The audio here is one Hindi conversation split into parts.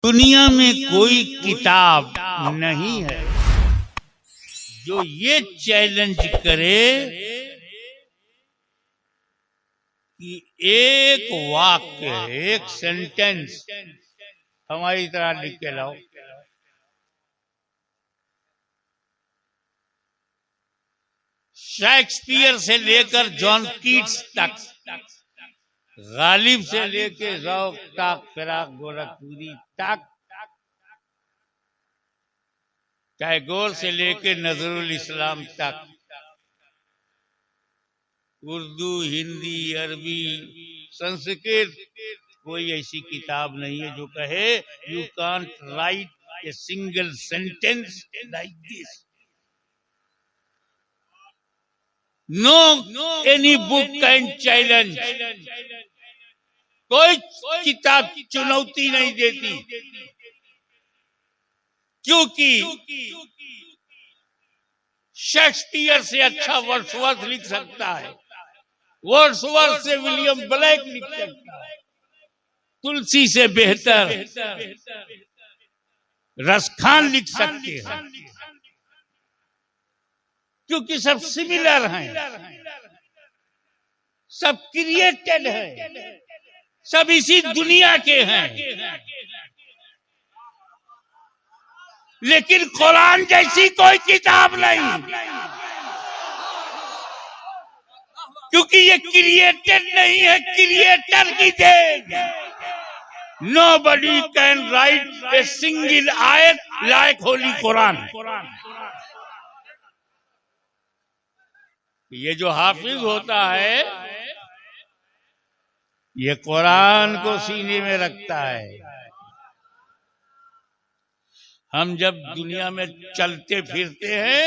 दुनिया में कोई किताब नहीं है जो ये चैलेंज करे कि एक वाक्य, एक सेंटेंस हमारी तरह लिख के लाओ। शेक्सपियर से लेकर जॉन कीट्स तक, गालिब से लेके ज़ौक़ तक, फिराक गोरखपुरी तक, टैगोर से लेके नजरुल इस्लाम तक, उर्दू, हिंदी, अरबी, संस्कृत, कोई ऐसी किताब नहीं है जो कहे you can't write a single sentence like this. No any book can challenge. कोई किताब चुनौती नहीं देती, क्योंकि शेक्सपियर से अच्छा वर्ड्सवर्थ लिख सकता है, वर्ड्सवर्थ से विलियम ब्लेक लिख सकता है, तुलसी से बेहतर रसखान लिख सकते हैं, क्योंकि सब सिमिलर हैं, सब क्रिएटेड हैं, सब इसी दुनिया के हैं। लेकिन कुरान जैसी कोई किताब नहीं, क्योंकि ये क्रिएटेड नहीं है, क्रिएटर की then. Nobody can write a single ayat like Holy Quran. ये जो हाफिज होता है, ये कुरान को सीने में रखता है। हम जब दुनिया में चलते फिरते हैं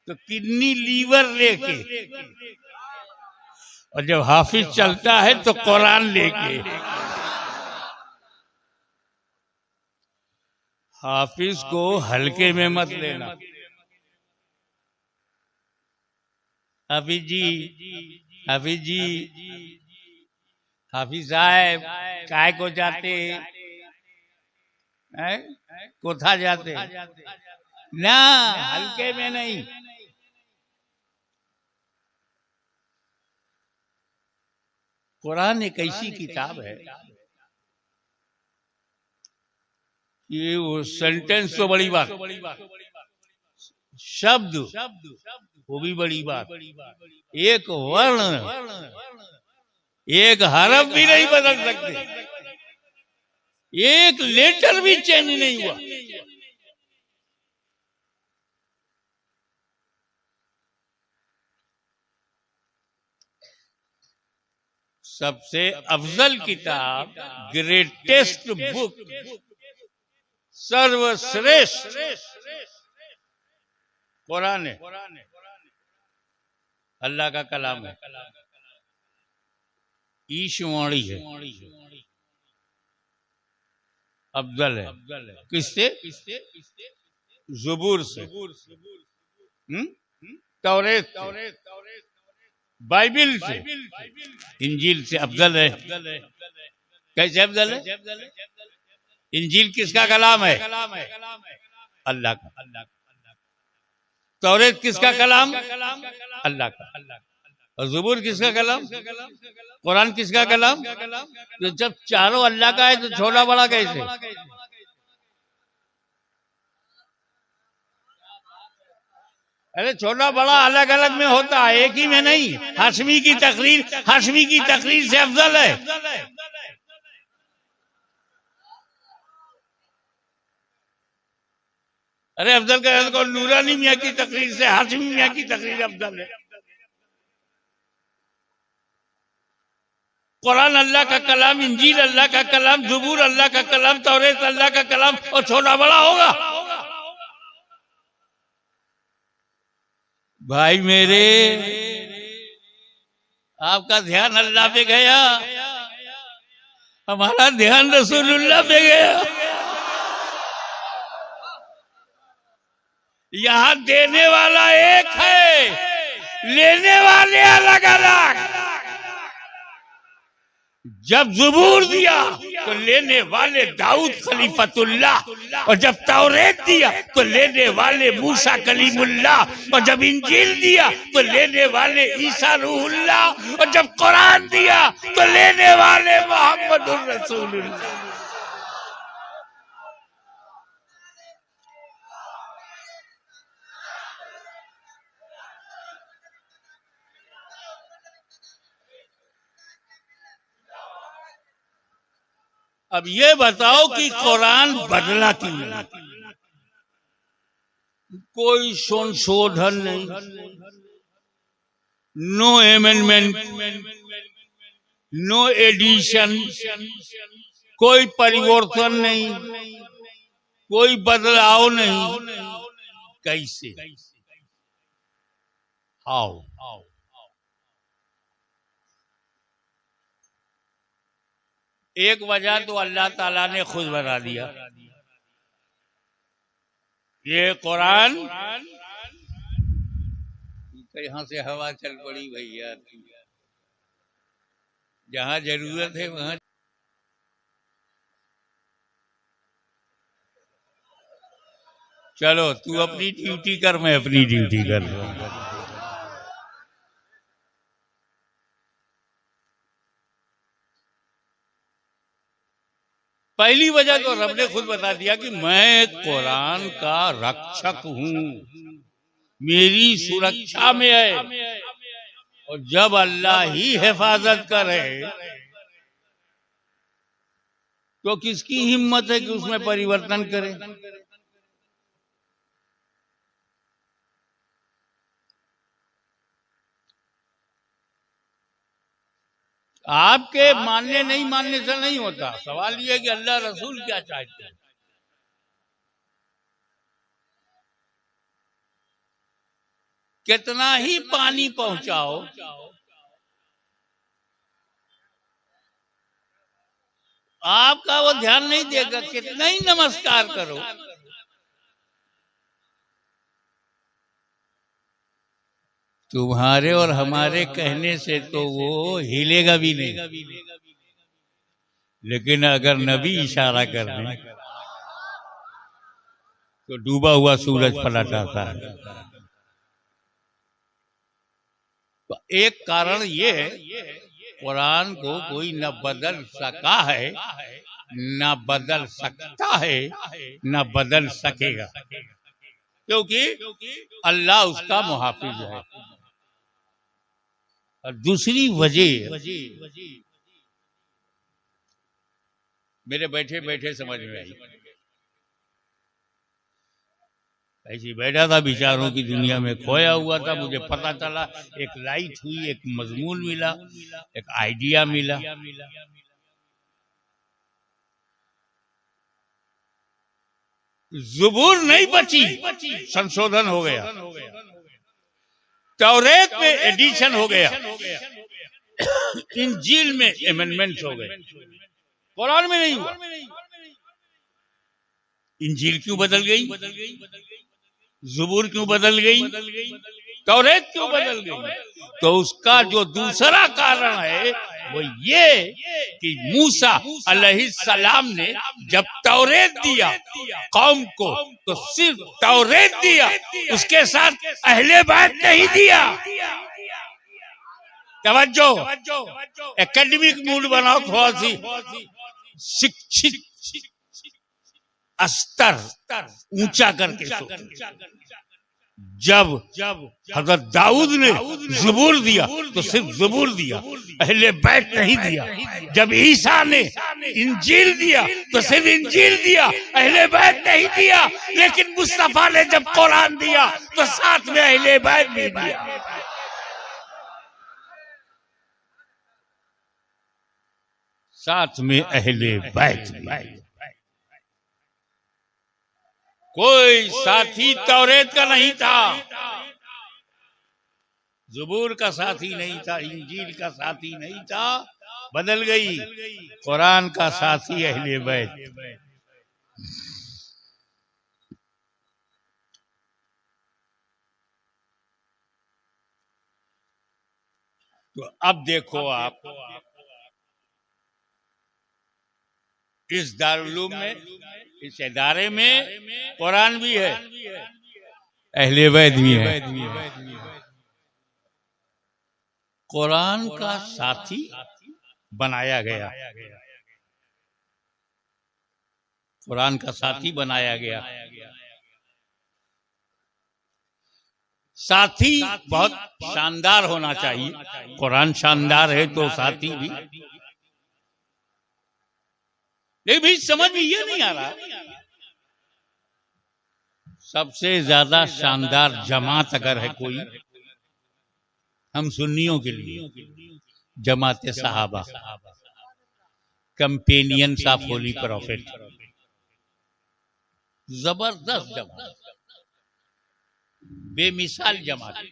तो किडनी लीवर लेके, और जब हाफिज चलता है तो कुरान लेके। हाफिज को हल्के में मत लेना। हाफिज जी, हाफिज साहब काय को जाते हैं, कोथा जाते ना, हल्के में नहीं। कुरान एक ऐसी किताब है कि वो सेंटेंस तो बड़ी बात, शब्द वो भी बड़ी बात, एक वर्ण, एक हरफ भी नहीं बदल सकते, एक लेटर भी चेंज नहीं हुआ। सबसे अफजल किताब, ग्रेटेस्ट बुक, सर्वश्रेष्ठ कुरान है, अल्लाह का कलाम है, ईशवाणी है, अफजल है। किससे? ज़बूर से, तौरेत से, बाइबिल से, इंजील से अफजल है। कैसे अफजल है? इंजील किसका कलाम है? अल्लाह का। तौरेत किसका कलाम? अल्लाह का। और ज़बूर किसका कलाम? कुरान किसका कलाम? तो जब चारों अल्लाह का है तो छोटा बड़ा कैसे? अरे छोटा बड़ा अलग अलग में होता है, एक ही में नहीं। हाशमी की तकरीर से अफजल है। अरे अफजल का को नूरानी मियाँ की तकरीर से हाशमी मियाँ की तकरीर अफजल है। कुरान अल्लाह का कलाम, इंजील अल्लाह का कलाम, ज़बूर अल्लाह का कलाम, तौरेत अल्लाह का कलाम, और छोटा बड़ा होगा? भाई मेरे, आपका ध्यान अल्लाह पे गया, हमारा ध्यान रसूलुल्लाह पे गया। यहाँ देने वाला एक है, लेने वाले अलग अलग। जब ज़बूर दिया तो लेने वाले दाऊद खलीफतुल्लाह, और जब तौरेत दिया तो लेने वाले मूसा कलीमुल्लाह, और जब इंजील दिया तो लेने वाले ईसा रूहुल्लाह, और जब कुरान दिया तो लेने वाले मोहम्मदुर रसूलुल्लाह। अब ये बताओ कि कुरान बदला क्यों नहीं? कोई संशोधन नहीं, नो एमेंडमेंट, नो एडिशन, कोई परिवर्तन नहीं, कोई बदलाव नहीं। कैसे? हाउ? एक वजह तो अल्लाह ताला ने खुद बता दिया। ये कुरान, यहाँ से हवा चल पड़ी भैया, जहां जरूरत है वहां। चलो, तू अपनी ड्यूटी कर, मैं अपनी ड्यूटी कर रहा हूं। पहली वजह तो रब ने खुद बता दिया कि मैं कुरान का रक्षक हूं, मेरी सुरक्षा में है। और जब अल्लाह ही हिफाजत करे तो किसकी हिम्मत है कि उसमें परिवर्तन करे? आपके मानने नहीं मानने से नहीं होता। सवाल यह है कि अल्लाह रसूल क्या चाहते हैं। कितना ही पानी पहुंचाओ, आपका वो ध्यान नहीं देगा। कितना ही नमस्कार करो, तुम्हारे और हमारे कहने से तो वो हिलेगा भी नहीं। लेकिन अगर नबी इशारा कर दें तो डूबा हुआ सूरज पलट आता है। तो एक कारण ये, कुरान को कोई न बदल सका है, न बदल सकता है, न बदल सकेगा, क्योंकि अल्लाह उसका मुहाफिज है। और दूसरी वजह मेरे बैठे बैठे समझ में आई। ऐसी बैठा था, विचारों की दुनिया में खोया हुआ था। मुझे पता चला, एक लाइट हुई, एक मजमून मिला, एक आइडिया मिला। ज़बूर नहीं बची, संशोधन हो गया। तौरेत में एडिशन हो गया, इंजील में अमेंडमेंट्स हो गए, कुरान में नहीं हुआ। इंजील क्यों बदल गई? ज़बूर क्यों बदल गई? तौरेत क्यों बदल गई? तो उसका जो दूसरा कारण है वो ये कि मूसा अलैहिस्सलाम ने जब तौरेत दिया कौम को, तो सिर्फ तौरेत दिया, उसके साथ अहले बैत नहीं दिया। तवज्जो, एकेडमिक मूड बनाओ, थोड़ा सी शिक्षित स्तर ऊंचा करके सोचो। जब हजरत दाऊद ने ज़बूर दिया तो सिर्फ ज़बूर दिया, अहले बैत नहीं दिया। जब ईसा ने इंजील दिया तो सिर्फ इंजील दिया, अहले बैत नहीं दिया। लेकिन मुस्तफा ने जब कुरान दिया तो साथ में अहले बैत भी दिया। साथ में अहले बैत भी। कोई साथी तौरेत का नहीं था, ज़बूर का साथी नहीं था, इंजील का साथी नहीं था। बदल गई, कुरान का साथी अहले बैत। तो अब देखो आप, इस दारुल में, इस इदारे में कुरान भी है, अहले बैत भी है। कुरान का साथी बनाया गया, कुरान का साथी बनाया गया। साथी बहुत शानदार होना चाहिए। कुरान शानदार है तो साथी भी, लेकिन भी समझ में ये नहीं आ रहा सबसे ज्यादा शानदार जमात अगर है कोई हम सुन्नियों के लिए, जमात सहाबा, कंपेनियंस ऑफ होली प्रॉफिट। जबरदस्त जमात, बेमिसाल जमात।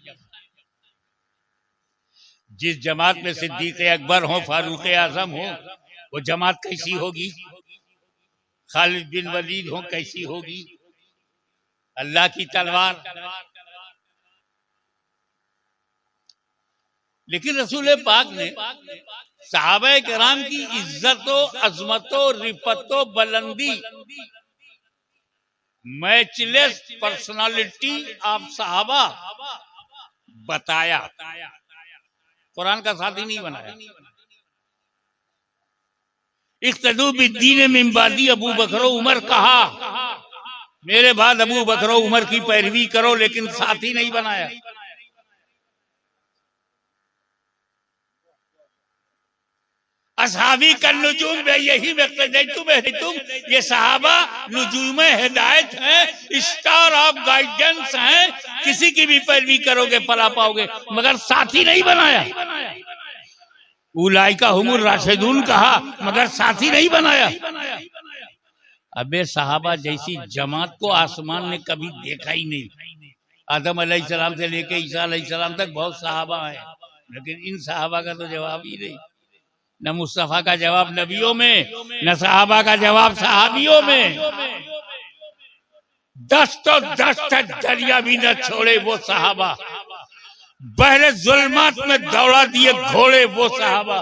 जिस जमात में सिद्दीक अकबर हो, फारूक आजम हो, वो जमात कैसी होगी? खालिद बिन वलीद हो, कैसी होगी? अल्लाह की तलवार। लेकिन रसूल पाक ने सहाबा किराम की इज्जतो, अजमतो, रिफतो, बुलंदी, मैचलेस पर्सनालिटी ऑफ सहाबा बताया, कुरान का साथी नहीं बनाया। इख्तदू बिद्दीन मिन बादी अबू बकर उमर कहा, मेरे बाद अबू बकर उमर की पैरवी करो, लेकिन साथी नहीं बनाया। असहाबी का नुजूम में यही तुम, ये सहाबा नुजूम हिदायत है, स्टार ऑफ गाइडेंस है। किसी की भी पैरवी करोगे फला पाओगे, मगर साथी नहीं बनाया। उलाइका हुमुर राशिदून कहा, मगर साथी नहीं बनाया। अबे सहाबा जैसी जमात को आसमान ने कभी देखा ही नहीं। आदम अलैहिस्सलाम से लेके ईसा अलैहिस्सलाम तक बहुत सहाबा है, लेकिन इन सहाबा का तो जवाब ही नहीं। न मुस्तफा का जवाब नबियों में, न सहाबा का जवाब सहाबियों में। 10 तो 10 दरिया भी न छोड़े वो सहाबा, बहरे जुल्मात में दौड़ा दिए घोड़े वो सहाबा,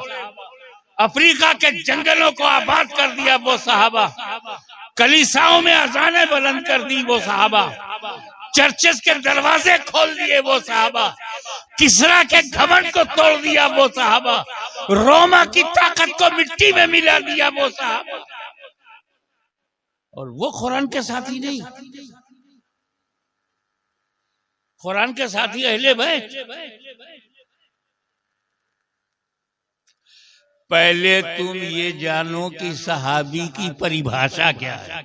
अफ्रीका के जंगलों को आबाद कर दिया वो सहाबा, कलीसाओं में अजानें बुलंद कर दी वो सहाबा, चर्चेस के दरवाजे खोल दिए वो सहाबा, किसरा के घमंड को तोड़ दिया वो सहाबा, रोमा की ताकत को मिट्टी में मिला दिया वो सहाबा। और वो कुरान के साथी नहीं, कुरान के साथी अहले बैत। पहले तुम ये जानो कि सहाबी की परिभाषा क्या है।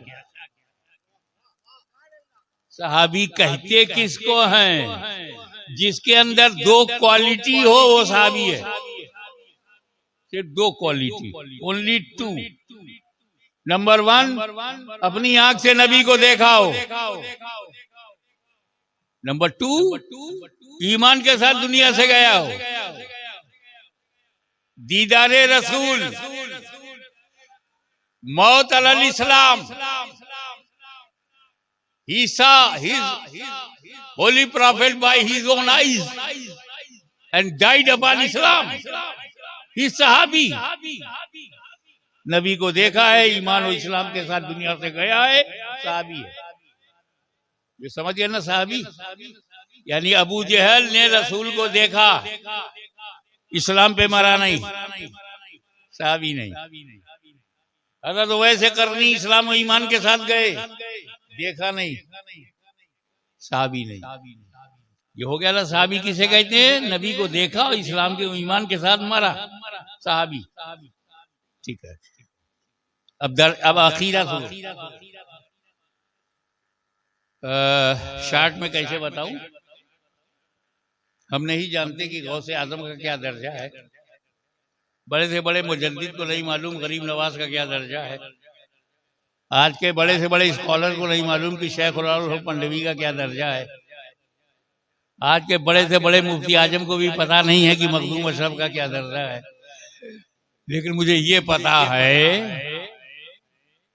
सहाबी कहते किसको हैं? जिसके अंदर 2 क्वालिटी हो वो सहाबी है। सिर्फ 2 क्वालिटी, ओनली 2। नंबर 1, अपनी आंख से नबी को देखा हो। नंबर 2, ईमान के साथ दुनिया से गया हो। दीदारे रसूल, मौत अलल इस्लाम, he saw his holy prophet by his own eyes and died upon Islam. He sahabi, नबी को देखा है, ईमान और इस्लाम के साथ दुनिया से गया है, सहाबी है। ये समझिए ना, सहाबी यानी अबू जहल ने रसूल को देखा, इस्लाम पे मरा नहीं, सहाबी नहीं। अगर तो वैसे करनी, इस्लाम और ईमान के साथ गए, देखा नहीं, सहाबी नहीं। ये हो गया ना, सहाबी किसे कहते हैं? नबी को देखा और इस्लाम के ईमान के साथ मरा, सहाबी। ठीक है, अब आखिरा सुनो। शार्ट में कैसे बताऊं? हम नहीं जानते कि गौसे आजम का क्या दर्जा है। बड़े से बड़े मुजद्दिद को नहीं मालूम गरीब नवाज का क्या दर्जा है। आज के बड़े से बड़े स्कॉलर को नहीं मालूम कि शेख उल पंडवी का क्या दर्जा है। आज के बड़े से बड़े मुफ्ती आजम को भी पता नहीं है कि मखदूम अशरफ का क्या दर्जा है। लेकिन मुझे ये पता है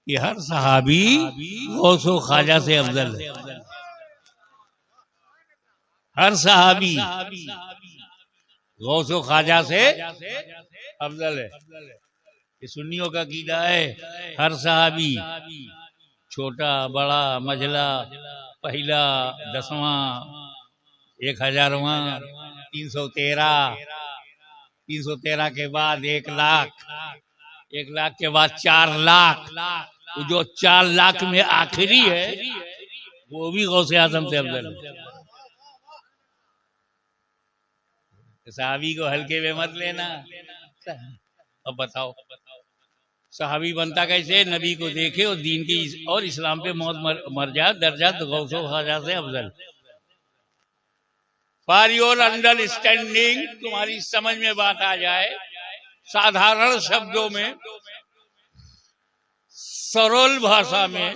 कि हर सहाबी गौसो ख्वाजा से अफजल है। हर सहाबी गौसो ख्वाजा से अफजल है। ये सुन्नियों का कीड़ा है। हर सहाबी, छोटा बड़ा मझला, पहला, 10वां, 1000वां, 313, 313 के बाद 1,00,000, 1,00,000 के बाद 4,00,000, जो 4,00,000 में आखिरी है वो भी गौसे आजम से अफजल है। सहाबी को हल्के में मत लेना। अब बताओ सहाबी बनता कैसे? नबी को देखे और दीन की और इस्लाम पे मौत मर जाए, दर्जा तो गौसो ख्वाजा से अफजल। फॉर योर अंडरस्टैंडिंग, तुम्हारी समझ में बात आ जाए, साधारण शब्दों में, सरल भाषा में,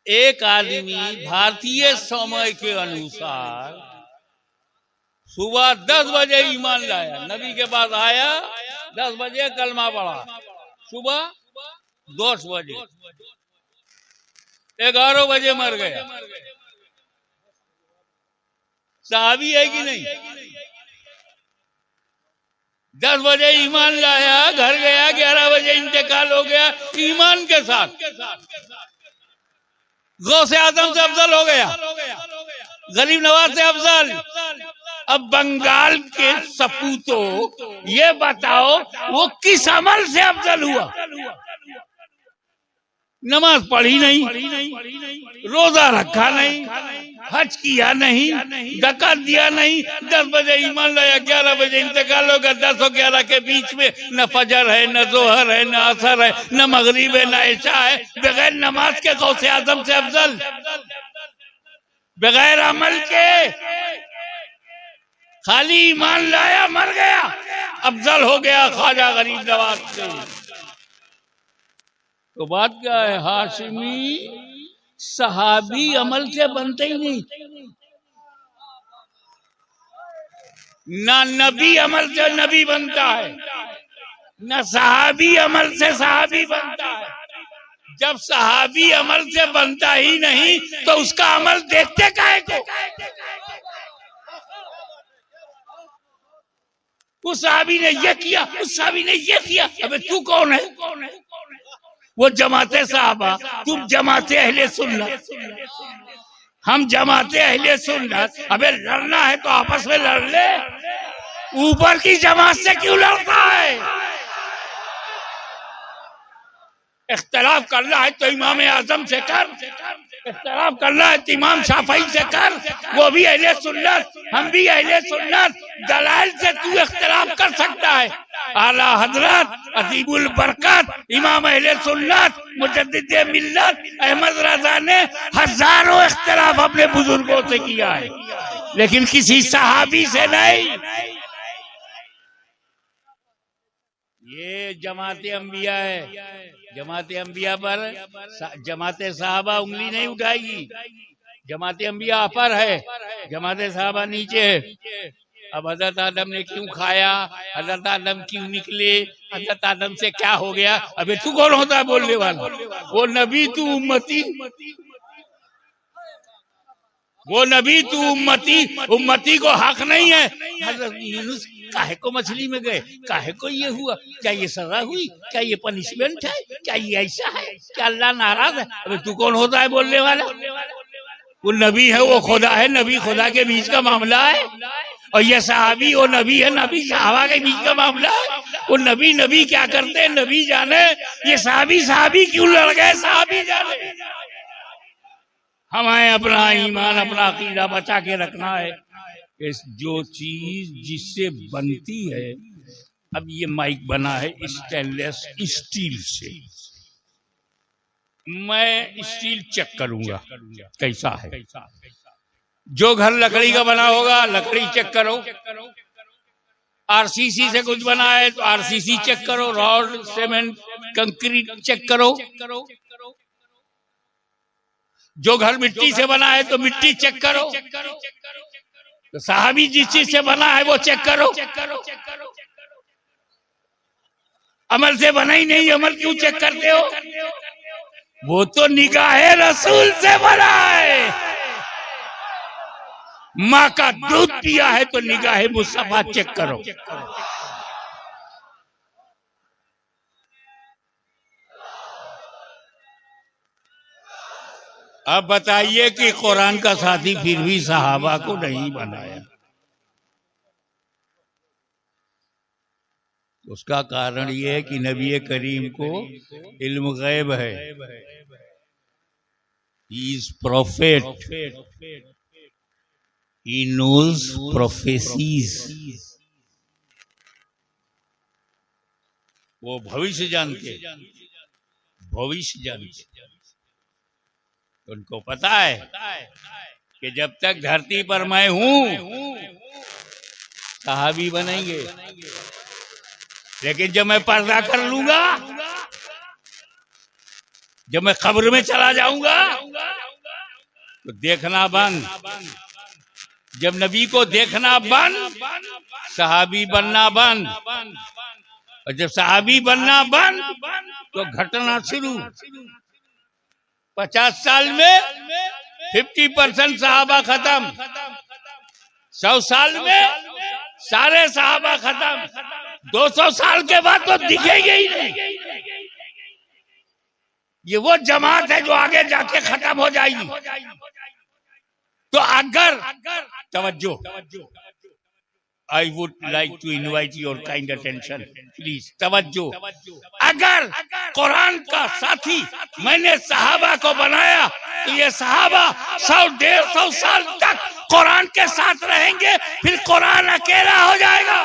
एक आदमी भारतीय समय के अनुसार सुबह 10 बजे ईमान लाया, नबी के पास आया, 10 बजे कलमा पढ़ा, सुबह 10 बजे, 11 बजे मर गया। सहाबी है कि नहीं? 10 बजे ईमान लाया, घर गया, 11 बजे इंतकाल हो गया ईमान के साथ, गौसे आजम से अफजल हो गया, गरीब नवाज से अफजल। अब बंगाल के सपूतों ये बताओ वो किस अमल से अफजल हुआ? नमाज पढ़ी नहीं, रोजा रखा नहीं, हज किया नहीं, ज़कात दिया नहीं, 10 बजे ईमान लाया, 11 बजे इंतकाल होगा। 10 और 11 के बीच में न फजर है, न जोहर है, न असर है, न मगरिब है, न इशा है। बगैर नमाज के गौसे आजम से अफजल, बगैर अमल के, खाली ईमान लाया मर गया, अफजल हो गया ख्वाजा गरीब नवाज से। तो बात क्या है? हाशिमी सहाबी अमल से बनते ही नहीं, ना नबी अमल से नबी बनता है, न सहाबी अमल से सहाबी बनता है। जब सहाबी अमल से बनता ही नहीं तो उसका अमल देखते काहे को? उस सहाबी ने ये किया, उस सहाबी ने ये किया। अबे तू कौन है? वो जमाते साहबा, तुम जमाते अहले सुन्नत, हम जमाते अहले सुन्नत। अबे लड़ना है तो आपस में लड़ ले, ऊपर की जमात से क्यों लड़ता है? इख्तलाफ करना है तो इमाम आजम से कर, इख्तलाफ करना है तो इमाम शाफई से कर, वो भी अहले सुन्नत, हम भी अहले सुन्नत। दलाल से तू इख्तलाफ कर सकता है। आला हजरत अतीबुल बरकत इमाम अहले सुन्नत मुजद्दिद मिल्लत अहमद रजा ने हजारों इख्तलाफ अपने बुजुर्गों से किया है, लेकिन किसी सहाबी से नहीं। ये जमाते अंबिया है, जमाते अंबिया पर जमाते साहबा उंगली नहीं उठाएगी। जमाते अंबिया ऊपर है, जमाते साहबा नीचे है। अब हजरत आदम ने क्यों खाया, हजरत आदम क्यों निकले, हजरत आदम से क्या हो गया? अबे तू कौन होता है बोलने वाला? वो नबी तू उम्मती, वो नबी तू उम्मती। उम्मती को हक नहीं है। हजरत यूनुस काहे को मछली में गए, काहे को ये हुआ, क्या ये सजा हुई, क्या ये पनिशमेंट है, क्या ये ऐसा है, क्या अल्लाह नाराज है? अबे तू कौन होता है बोलने वाला? वो नबी है, वो खुदा है, नबी खुदा के बीच का मामला है। और ये सहाबी वो नबी है, नबी सहाबा के बीच का मामला है। वो नबी नबी क्या करते हैं नबी जाने, ये सहाबी सहाबी क्यों लड़ गए सहाबी जाने। हमें अपना ईमान, अपना अकीदा बचा के रखना है। जो चीज जिससे बनती है, अब ये माइक बना है स्टेनलेस स्टील से, मैं स्टील चेक करूंगा कैसा है। जो घर लकड़ी का बना होगा लकड़ी चेक करो, आरसीसी से कुछ बना है तो आरसीसी चेक करो, रॉड सीमेंट कंक्रीट चेक करो। जो घर मिट्टी से बना है तो मिट्टी चेक करो। तो साहबी जिस चीज से बना है वो चेक करो। अमल से बना ही नहीं, अमल क्यों चेक करते हो? वो तो निगाहे रसूल से बना है। माँ का दूध पिया है तो निगाहे मुस्तफा चेक करो। अब बताइए कि कुरान का साथी फिर भी सहाबा को नहीं बनाया। उसका कारण यह है कि नबी करीम को इल्म गैब है। He is prophet, he knows prophecies. वो भविष्य जानते, भविष्य जानते। उनको पता है कि जब तक धरती पर मैं हूं सहाबी बनेंगे, लेकिन जब मैं पर्दा कर लूंगा, जब मैं कब्र में चला जाऊंगा तो देखना बंद। जब नबी को देखना बंद, सहाबी बनना बंद। और जब सहाबी बनना बंद तो घटना शुरू। 50 साल में 50% सहाबा खत्म, 100 साल में सारे सहाबा खत्म, 200 साल के बाद तो दिखेंगे ही नहीं। ये वो जमात है जो आगे जाके खत्म हो जाएगी। तो अगर तवज्जो, I would like to invite your kind attention, please तवज्जो। अगर कुरान का साथी मैंने सहाबा को बनाया तो ये सहाबा 100-150 साल तक कुरान के साथ रहेंगे, फिर कुरान अकेला हो जाएगा।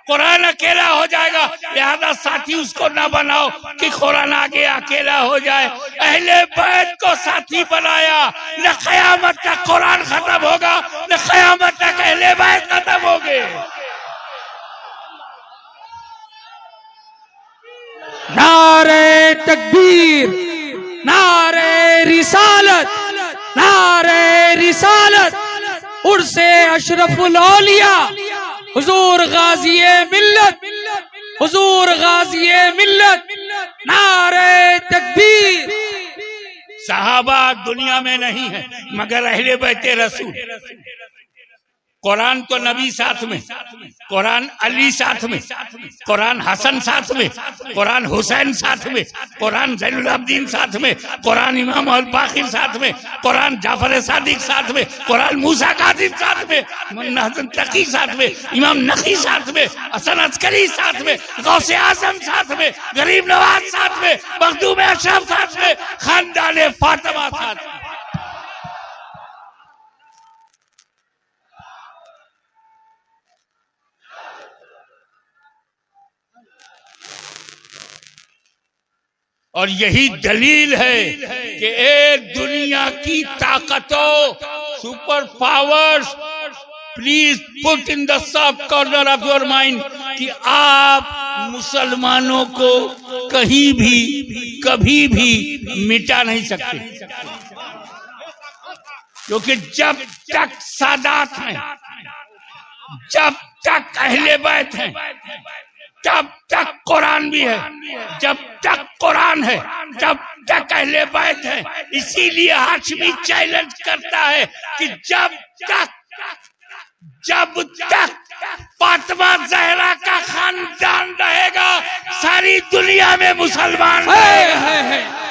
कुरान अकेला हो जाएगा, लिहाजा साथी उसको ना बनाओ कि कुरान आगे अकेला हो जाए। अहले बैत को साथी बनाया, न क़यामत तक कुरान खत्म होगा, न क़यामत तक अहले बैत खत्म होंगे। नारे तकबीर, नारे रिसालत, नारे रिसालत, उर्से अशरफुल औलिया, हुजूर गाज़िए मिल्लत, हुजूर गाज़िए मिल्लत, नारे तकबीर। सहाबा दुनिया में नहीं है मगर अहले बैते रसूल। कुरान तो नबी साथ में, कुरान अली साथ में, कुरान हसन साथ में, कुरान हुसैन साथ में, कुरान ज़ैनुल अब्दीन साथ में, कुरान इमाम अल बाक़िर साथ में, कुरान जाफर सादिक साथ में, कुरान मूसा काज़िम साथ में, मुन्ना हसन तकी साथ में, इमाम नकी साथ में, हसन अस्करी साथ में, गौसे आज़म साथ में, गरीब नवाज साथ में, मखदूम अशरफ साथ में, खानदान फातिमा साथ में। और यही दलील है कि ए दुनिया की ताकतों, super powers, please put in the soft corner of your mind कि आप मुसलमानों को कहीं भी कभी भी मिटा नहीं सकते। क्योंकि जब तक सादात हैं, जब तक अहले बैत हैं, जब तक कुरान भी है, जब तक कुरान है, जब तक अहले बैत है। इसीलिए हाशमी चैलेंज करता है कि जब तक फातिमा ज़हरा का खानदान रहेगा, सारी दुनिया में मुसलमान रहेगा।